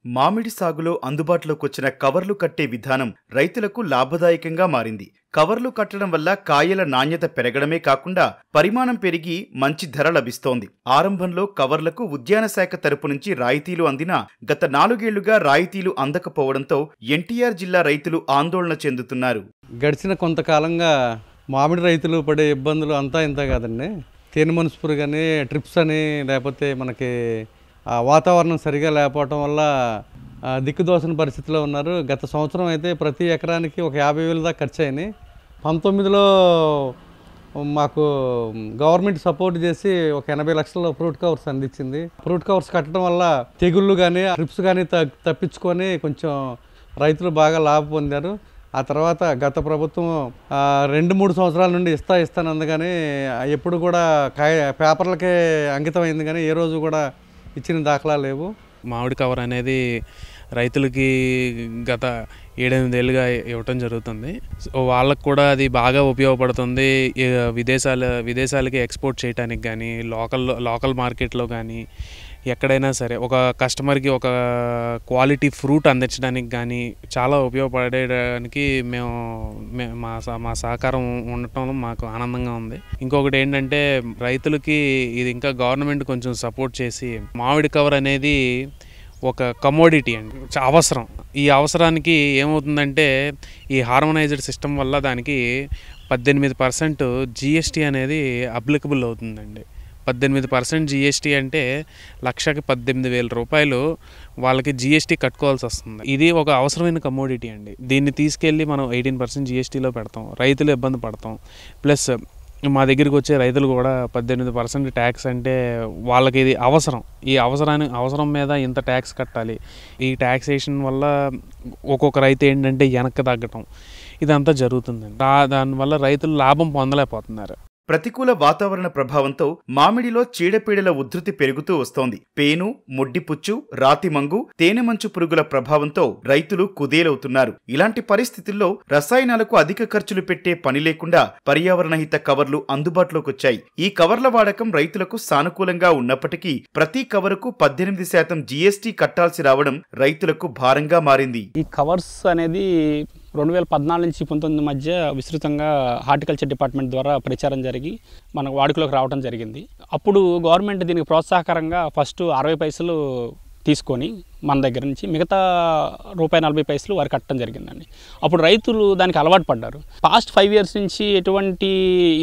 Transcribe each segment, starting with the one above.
మామిడి సాగులో అందుబాటులోకొచ్చిన కవర్లు కట్టే విధానం రైతులకు లాభదాయకంగా మారింది. కవర్లు కట్టడం వల్ల కాయల నాణ్యత పెరగడమే కాకుండా పరిమాణం పెరిగి మంచి ధర లభిస్తోంది. ఆరంభంలో కవర్లకు ఉద్యాన శాఖ తరపు నుంచి రాయితీలు అందినా గత 4 ఏళ్లుగా రాయితీలు అందకపోవడంతో ఎన్టీఆర్ జిల్లా రైతులు ఆందోళన చెందుతున్నారు. గడిచిన కొంతకాలంగా మామిడి రైతులు పడే ఇబ్బందులు అంతా ఇంత కాదండి. తేనె పురుగు అని, ట్రిప్స్ అని, లేకపోతే మనకి వాతావరణం సరిగా లేకపోవటం వల్ల దిక్కుదోసిన పరిస్థితిలో ఉన్నారు. గత సంవత్సరం అయితే ప్రతి ఎకరానికి ఒక 50,000 దాకా ఖర్చు అయినాయి. 19లో మాకు గవర్నమెంట్ సపోర్ట్ చేసి ఒక 80 లక్షల ఫ్రూట్ కవర్స్ అందించింది. ఫ్రూట్ కవర్స్ కట్టడం వల్ల తెగుళ్ళు కానీ ట్రిప్స్ కానీ తప్పించుకొని కొంచెం రైతులు బాగా లాభం పొందారు. ఆ తర్వాత గత ప్రభుత్వం 2-3 సంవత్సరాల నుండి ఇస్తాను అందుకని ఎప్పుడు కూడా పేపర్లకే అంకితం అయింది, కానీ ఏ రోజు కూడా ఇచ్చిన దాఖలా లేవు. మామిడి కవర్ అనేది రైతులకి గత 7-8 ఏళ్ళుగా ఇవ్వటం జరుగుతుంది. వాళ్ళకు కూడా అది బాగా ఉపయోగపడుతుంది. విదేశాలకి ఎక్స్పోర్ట్ చేయడానికి కానీ, లోకల్ మార్కెట్లో కానీ ఎక్కడైనా సరే ఒక కస్టమర్కి ఒక క్వాలిటీ ఫ్రూట్ అందించడానికి కానీ చాలా ఉపయోగపడేదానికి మా సహకారం ఉండటం మాకు ఆనందంగా ఉంది. ఇంకొకటి ఏంటంటే రైతులకి ఇది ఇంకా గవర్నమెంట్ కొంచెం సపోర్ట్ చేసి, మామిడి కవర్ అనేది ఒక కమోడిటీ అండి, అవసరం. ఈ అవసరానికి ఏమవుతుందంటే ఈ హార్మోనైజ్డ్ సిస్టమ్ వల్ల దానికి 18% GST అనేది అప్లికబుల్ అవుతుందండి. 18% GST అంటే లక్షకి 18,000 రూపాయలు వాళ్ళకి GST కట్టుకోవాల్సి వస్తుంది. ఇది ఒక అవసరమైన కమోడిటీ అండి. దీన్ని తీసుకెళ్ళి మనం 18% GSTలో పెడతాం, రైతులు ఇబ్బంది పడతాం. ప్లస్ మా దగ్గరికి వచ్చే రైతులు కూడా 18% ట్యాక్స్ అంటే వాళ్ళకి ఇది అవసరం. ఈ అవసరం మీద ఇంత ట్యాక్స్ కట్టాలి. ఈ ట్యాక్సేషన్ వల్ల ఒక్కొక్క రైతు ఏంటంటే వెనక్కి తగ్గటం ఇదంతా జరుగుతుందండి. దానివల్ల రైతులు లాభం పొందలేకపోతున్నారు. ప్రతికూల వాతావరణ ప్రభావంతో మామిడిలో చీడపీడల ఉధృతి పెరుగుతూ వస్తోంది. పేను, ముడ్డిపుచ్చు, రాతిమంగు, తేనెమంచు పురుగుల ప్రభావంతో రైతులు కుదేలవుతున్నారు. ఇలాంటి పరిస్థితుల్లో రసాయనాలకు అధిక ఖర్చులు పెట్టే పని లేకుండా పర్యావరణహిత కవర్లు అందుబాటులోకొచ్చాయి. ఈ కవర్ల వాడకం రైతులకు సానుకూలంగా ఉన్నప్పటికీ ప్రతి కవరుకు 18% GST కట్టాల్సి రావడం రైతులకు భారంగా మారింది. ఈ కవర్స్ అనేది 2014 నుంచి 2019 మధ్య విస్తృతంగా హార్టికల్చర్ డిపార్ట్మెంట్ ద్వారా ప్రచారం జరిగి మనకు వాడుకలోకి రావడం జరిగింది. అప్పుడు గవర్నమెంట్ దీనికి ప్రోత్సాహకరంగా ఫస్ట్ 60 పైసలు తీసుకొని మన దగ్గర నుంచి మిగతా ₹40 వారికి కట్టడం జరిగిందండి. అప్పుడు రైతులు దానికి అలవాటు పడ్డారు. పాస్ట్ 5 ఇయర్స్ నుంచి ఎటువంటి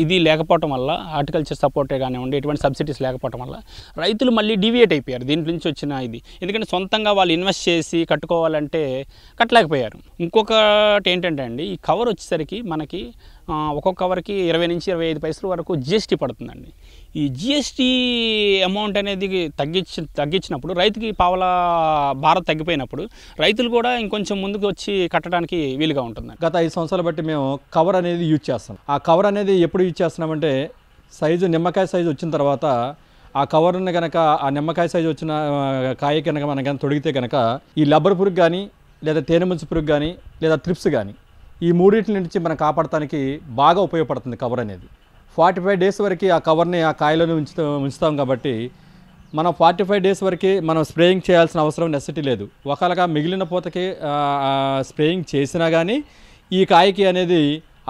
ఇది లేకపోవటం వల్ల, హార్టికల్చర్ సపోర్టే కానివ్వండి, ఎటువంటి సబ్సిడీస్ లేకపోవటం వల్ల రైతులు మళ్ళీ డీవియేట్ అయిపోయారు దీంట్లో నుంచి వచ్చిన ఇది. ఎందుకంటే సొంతంగా వాళ్ళు ఇన్వెస్ట్ చేసి కట్టుకోవాలంటే కట్టలేకపోయారు. ఇంకొకటి ఏంటంటే అండి, ఈ కవర్ వచ్చేసరికి మనకి ఒక్కొక్క కవర్కి 20 నుంచి 25 పైసల వరకు GST పడుతుందండి. ఈ GST అమౌంట్ అనేది తగ్గించినప్పుడు రైతుకి పావలా భారం తగ్గిపోయినప్పుడు రైతులు కూడా ఇంకొంచెం ముందుకు వచ్చి కట్టడానికి వీలుగా ఉంటుంది. గత 5 సంవత్సరాలు బట్టి మేము కవర్ అనేది యూజ్ చేస్తాం. ఆ కవర్ అనేది ఎప్పుడు యూజ్ చేస్తున్నామంటే నిమ్మకాయ సైజు వచ్చిన తర్వాత ఆ కవర్ని కనుక, ఆ నిమ్మకాయ సైజు వచ్చిన కాయ కనుక మనం కనుక తొడిగితే కనుక ఈ లబ్బర్ పురుగు కానీ, లేదా తేనెమంచు పురుగు కానీ, లేదా ట్రిప్స్ కానీ, ఈ మూడింటి నుంచి మనం కాపాడటానికి బాగా ఉపయోగపడుతుంది కవర్ అనేది. 45 డేస్ వరకు ఆ కవర్ని ఆ కాయలను ఉంచుతాం కాబట్టి మనం 45 డేస్ వరకు మనం స్ప్రేయింగ్ చేయాల్సిన అవసరం నెసెసిటీ లేదు. ఒకవేళగా మిగిలిన పూతకి స్ప్రేయింగ్ చేసినా కానీ ఈ కాయకి అనేది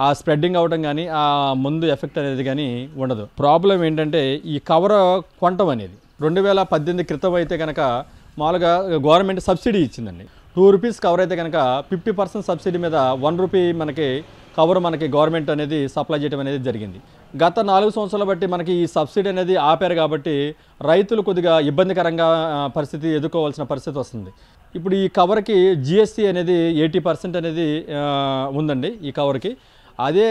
ఆ స్ప్రెడ్డింగ్ అవ్వడం కానీ, ఆ ముందు ఎఫెక్ట్ అనేది కానీ ఉండదు. ప్రాబ్లం ఏంటంటే ఈ కవర్ కొనటం అనేది 2018 క్రితం అయితే కనుక మామూలుగా గవర్నమెంట్ సబ్సిడీ ఇచ్చిందండి. ₹2 కవర్ అయితే కనుక 50% సబ్సిడీ మీద ₹1 మనకి కవర్ మనకి గవర్నమెంట్ అనేది సప్లై చేయడం అనేది జరిగింది. గత 4 సంవత్సరాల బట్టి మనకి ఈ సబ్సిడీ అనేది ఆపారు కాబట్టి రైతులు కొద్దిగా ఇబ్బందికరంగా పరిస్థితి ఎదుర్కోవాల్సిన పరిస్థితి వస్తుంది. ఇప్పుడు ఈ కవర్కి GST అనేది 80% అనేది ఉందండి ఈ కవర్కి. అదే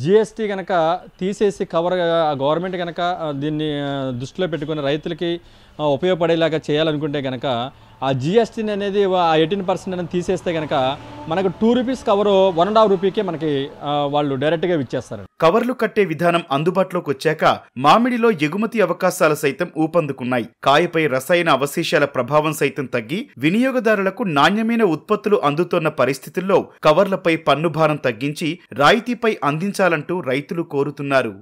GST కనుక తీసేసి కవర్ గవర్నమెంట్ కనుక దీన్ని దృష్టిలో పెట్టుకుని రైతులకి ఉపయోగపడేలాగా చేయాలనుకుంటే కనుక ఆ GSTని అనేది 18% అనేది తీసేస్తే కనుక మనకు ₹2 కవరు ₹1.5కే మనకి వాళ్ళు డైరెక్ట్గా ఇచ్చేస్తారు. కవర్లు కట్టే విధానం అందుబాటులోకి వచ్చాక మామిడిలో ఎగుమతి అవకాశాలు సైతం ఊపందుకున్నాయి. కాయపై రసాయన అవశేషాల ప్రభావం సైతం తగ్గి వినియోగదారులకు నాణ్యమైన ఉత్పత్తులు అందుతోన్న పరిస్థితుల్లో కవర్లపై పన్ను భారం తగ్గించి రాయితీపై అందించాలంటూ రైతులు కోరుతున్నారు.